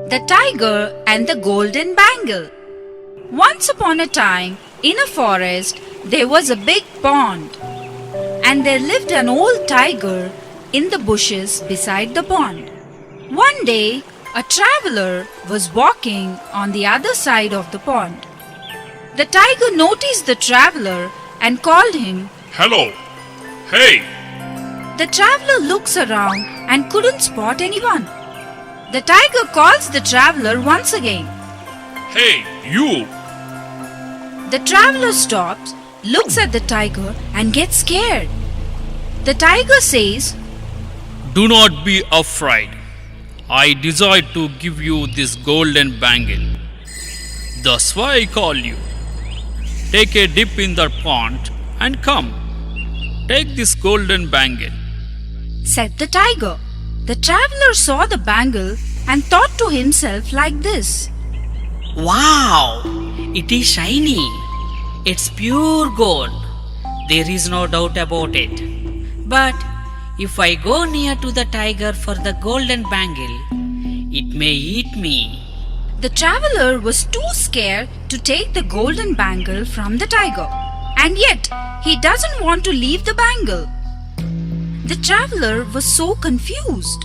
The Tiger and the Golden Bangle. Once upon a time, in a forest, there was a big pond, and there lived an old tiger in the bushes beside the pond. One day, a traveler was walking on the other side of the pond. The tiger noticed the traveler and called him, Hello! Hey! The traveler looks around and couldn't spot anyone. The tiger calls the traveler once again. Hey, you! The traveler stops, looks at the tiger and gets scared. The tiger says, Do not be afraid. I desire to give you this golden bangle. That's why I call you. Take a dip in the pond and come. Take this golden bangle. Said the tiger. The traveler saw the bangle and thought to himself like this. Wow! It is shiny. It's pure gold. There is no doubt about it. But if I go near to the tiger for the golden bangle, it may eat me. The traveler was too scared to take the golden bangle from the tiger, and yet he doesn't want to leave the bangle. The traveler was so confused.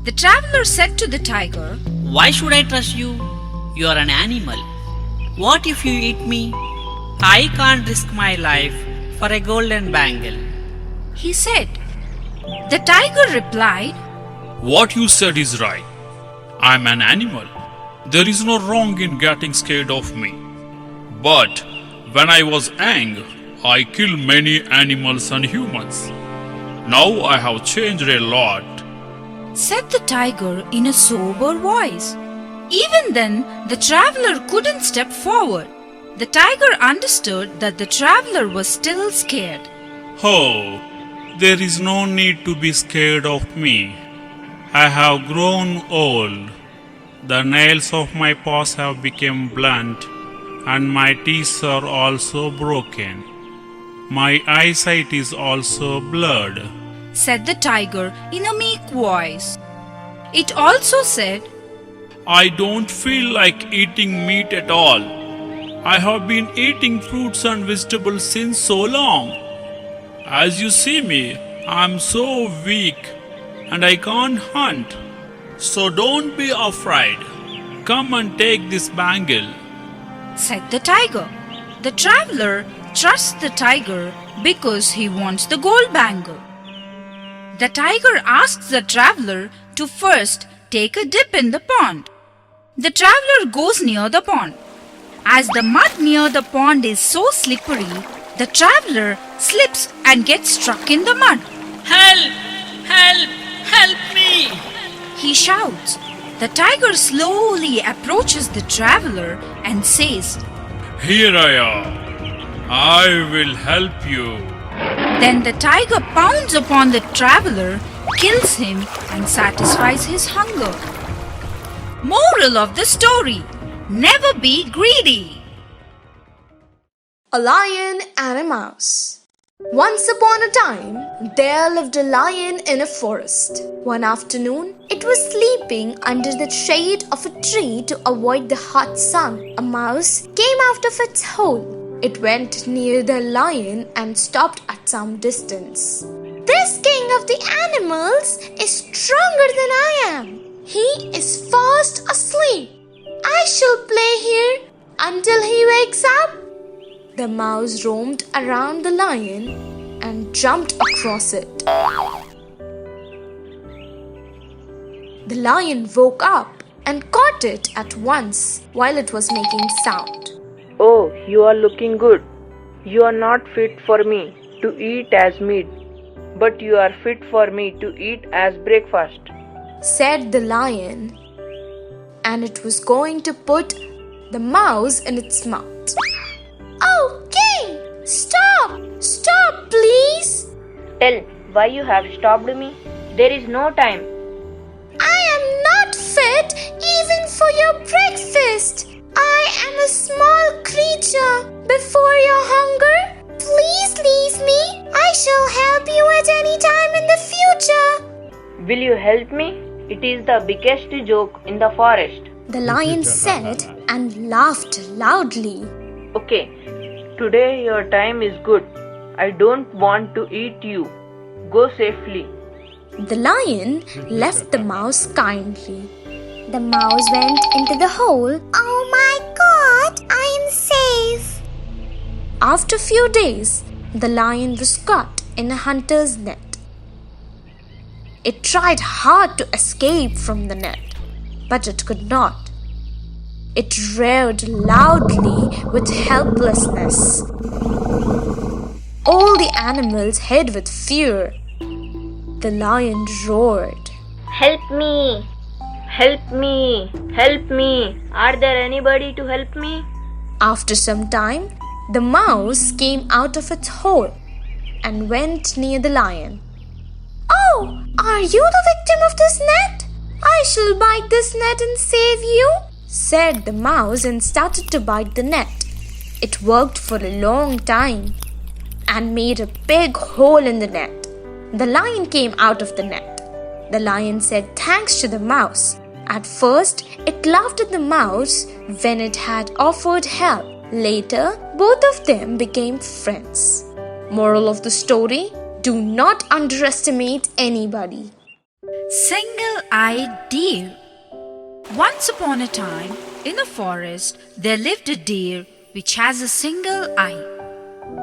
The traveler said to the tiger, Why should I trust you? You are an animal. What if you eat me? I can't risk my life for a golden bangle. He said. The tiger replied, What you said is right. I'm an animal. There is no wrong in getting scared of me. But when I was young, I killed many animals and humans. Now I have changed a lot. Said the tiger in a sober voice. Even then, the traveler couldn't step forward. The tiger understood that the traveler was still scared. Oh, there is no need to be scared of me. I have grown old. The nails of my paws have become blunt, and my teeth are also broken. My eyesight is also blurred, said the tiger in a meek voice. It also said, I don't feel like eating meat at all. I have been eating fruits and vegetables since so long. As you see me, I am so weak and I can't hunt. So don't be afraid. Come and take this bangle, said the tiger. The traveler trusts the tiger because he wants the gold bangle. The tiger asks the traveler to first take a dip in the pond. The traveler goes near the pond. As the mud near the pond is so slippery, the traveler slips and gets stuck in the mud. Help! Help! Help me! He shouts. The tiger slowly approaches the traveler and says, Here I am. I will help you. Then the tiger pounds upon the traveler, kills him and satisfies his hunger. Moral of the story: never be greedy. A Lion and a Mouse. Once upon a time, there lived a lion in a forest. One afternoon, it was sleeping under the shade of a tree to avoid the hot sun. A mouse came out of its hole. It went near the lion and stopped at some distance. This king of the animals is stronger than I am. He is fast asleep. I shall play here until he wakes up. The mouse roamed around the lion and jumped across it. The lion woke up and caught it at once while it was making sound. Oh, you are looking good. You are not fit for me to eat as meat, but you are fit for me to eat as breakfast, said the lion, and it was going to put the mouse in its mouth. Oh, king! Stop! Stop, please! Tell why you have stopped me. There is no time. I am not fit even for your breakfast. I am a small creature. Before your hunger, please leave me. I shall help you at any time in the future. Will you help me? It is the biggest joke in the forest. the lion said and laughed loudly. Okay, today your time is good. I don't want to eat you. Go safely. The lion left the mouse kindly. The mouse went into the hole. Oh my God, I am safe. After a few days, the lion was caught in a hunter's net. It tried hard to escape from the net, but it could not. It reared loudly with helplessness. All the animals hid with fear. The lion roared. Help me! Help me! Help me! Are there anybody to help me? After some time, the mouse came out of its hole and went near the lion. Oh, are you the victim of this net? I shall bite this net and save you, said the mouse and started to bite the net. It worked for a long time and made a big hole in the net. The lion came out of the net. The lion said thanks to the mouse. At first, it laughed at the mouse when it had offered help. Later, both of them became friends. Moral of the story: do not underestimate anybody. Single-eyed deer. Once upon a time, in a forest, there lived a deer which has a single eye.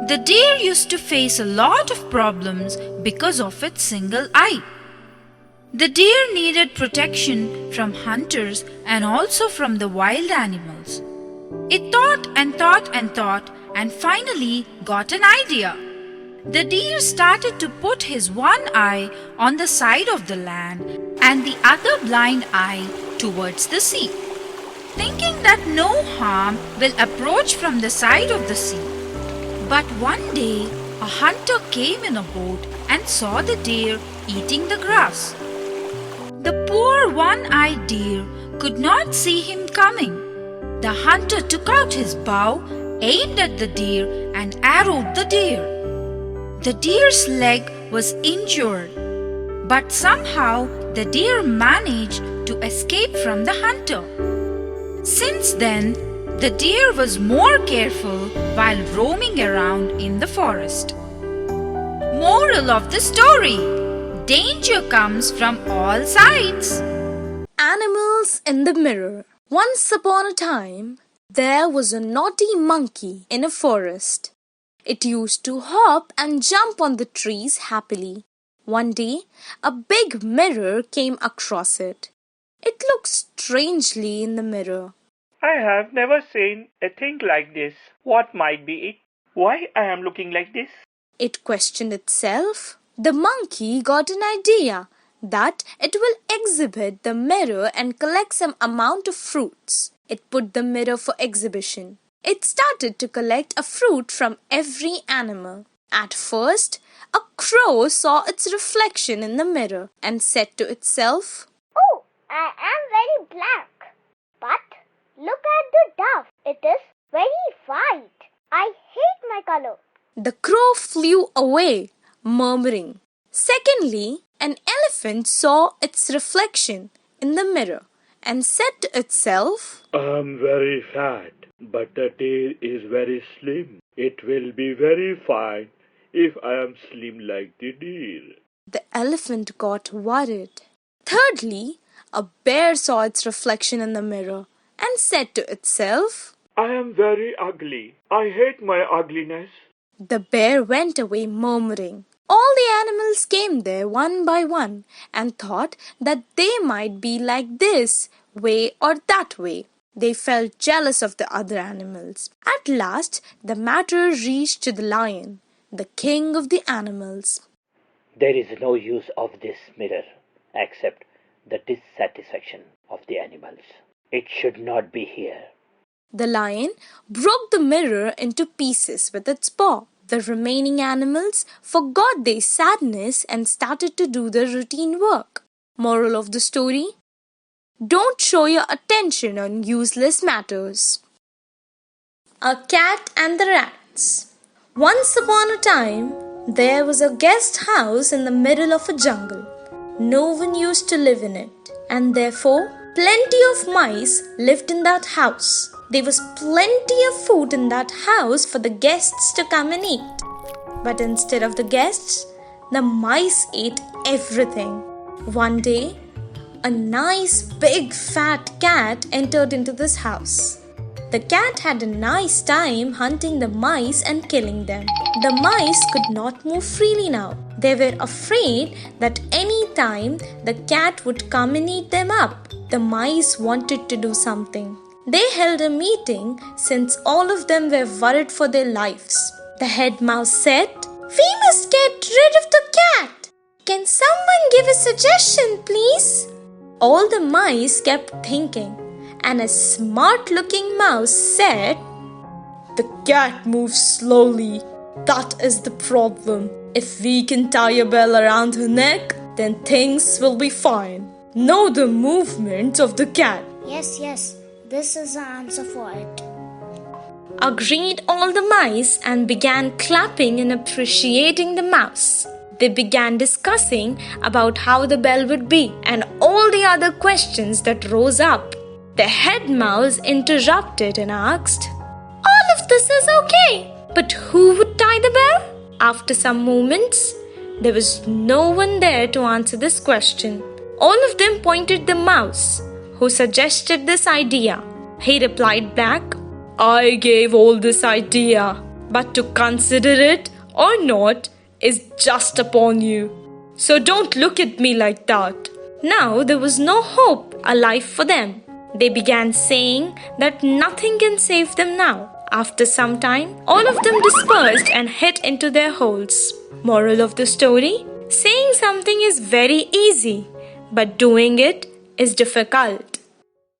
The deer used to face a lot of problems because of its single eye. The deer needed protection from hunters and also from the wild animals. It thought and thought and thought and finally got an idea. The deer started to put his one eye on the side of the land and the other blind eye towards the sea, thinking that no harm will approach from the side of the sea. But one day, a hunter came in a boat and saw the deer eating the grass. The poor one-eyed deer could not see him coming. The hunter took out his bow, aimed at the deer, and arrowed the deer. The deer's leg was injured, but somehow the deer managed to escape from the hunter. Since then, the deer was more careful while roaming around in the forest. Moral of the story: danger comes from all sides. Animals in the mirror. Once upon a time, there was a naughty monkey in a forest. It used to hop and jump on the trees happily. One day, a big mirror came across it. It looked strangely in the mirror. I have never seen a thing like this. What might be it? Why I am looking like this? It questioned itself. The monkey got an idea that it will exhibit the mirror and collect some amount of fruits. It put the mirror for exhibition. It started to collect a fruit from every animal. At first, a crow saw its reflection in the mirror and said to itself, Oh, I am very black. But look at the dove. It is very white. I hate my color. The crow flew away, murmuring. Secondly, an elephant saw its reflection in the mirror and said to itself, I am very fat, but the tail is very slim. It will be very fine if I am slim like the deer. The elephant got worried. Thirdly, a bear saw its reflection in the mirror and said to itself, I am very ugly. I hate my ugliness. The bear went away murmuring. All the animals came there one by one and thought that they might be like this way or that way. They felt jealous of the other animals. At last, the matter reached to the lion, the king of the animals. There is no use of this mirror except the dissatisfaction of the animals. It should not be here. The lion broke the mirror into pieces with its paw. The remaining animals forgot their sadness and started to do their routine work. Moral of the story: don't show your attention on useless matters. A cat and the rats. Once upon a time, there was a guest house in the middle of a jungle. No one used to live in it, and therefore plenty of mice lived in that house. There was plenty of food in that house for the guests to come and eat. But instead of the guests, the mice ate everything. One day, a nice big fat cat entered into this house. The cat had a nice time hunting the mice and killing them. The mice could not move freely now. They were afraid that any time the cat would come and eat them up. The mice wanted to do something. They held a meeting since all of them were worried for their lives. The head mouse said, "We must get rid of the cat. Can someone give a suggestion, please?" All the mice kept thinking, and a smart-looking mouse said, "The cat moves slowly. That is the problem. If we can tie a bell around her neck, then things will be fine. Know the movements of the cat." Yes, this is the answer for it. Agreed all the mice and began clapping and appreciating the mouse. They began discussing about how the bell would be and all the other questions that rose up. The head mouse interrupted and asked, "All of this is okay, but who would tie the bell?" After some moments, there was no one there to answer this question. All of them pointed the mouse, who suggested this idea. He replied back, "I gave all this idea, but to consider it or not is just upon you. So don't look at me like that." Now there was no hope alive for them. They began saying that nothing can save them now. After some time, all of them dispersed and hid into their holes. Moral of the story: saying something is very easy, but doing it is difficult.